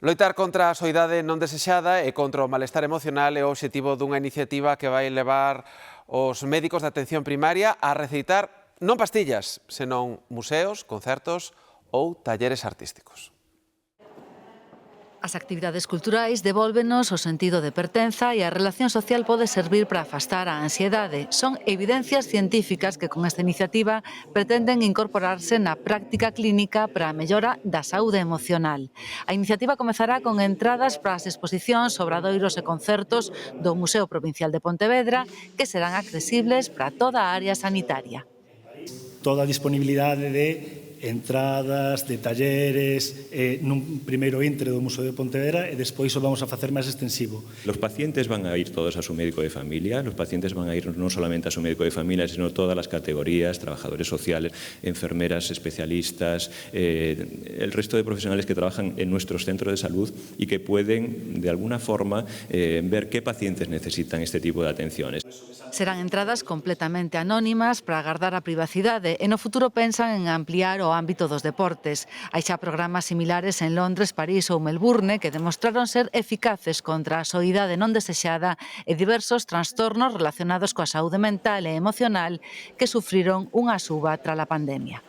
Loitar contra a soidade non desexada e contra o malestar emocional é o obxectivo dunha iniciativa que vai levar os médicos de atención primaria a receitar non pastillas, senón museos, concertos ou talleres artísticos. As actividades culturais devólvenos o sentido de pertenza e a relación social pode servir para afastar a ansiedade. Son evidencias científicas que con esta iniciativa pretenden incorporarse na práctica clínica para a mellora da saúde emocional. A iniciativa comezará con entradas para as exposicións, obradoiros e concertos do Museo Provincial de Pontevedra que serán accesibles para toda a área sanitaria. Toda a disponibilidade de entradas, de talleres, nun primeiro intre do Museo de Pontevedra e despois o vamos a facer máis extensivo. Los pacientes van a ir todos a su médico de familia, los pacientes van a ir no solamente a su médico de familia, sino todas las categorías, trabajadores sociales, enfermeras, especialistas, el resto de profesionales que trabajan en nuestros centros de salud y que pueden, de alguna forma, ver qué pacientes necesitan este tipo de atenciones. Serán entradas completamente anónimas para agardar a privacidade e no futuro pensan en ampliar o ámbito dos deportes. Hai xa programas similares en Londres, París ou Melbourne que demostraron ser eficaces contra a soidade non desexada e diversos trastornos relacionados coa saúde mental e emocional que sufriron unha suba tras a pandemia.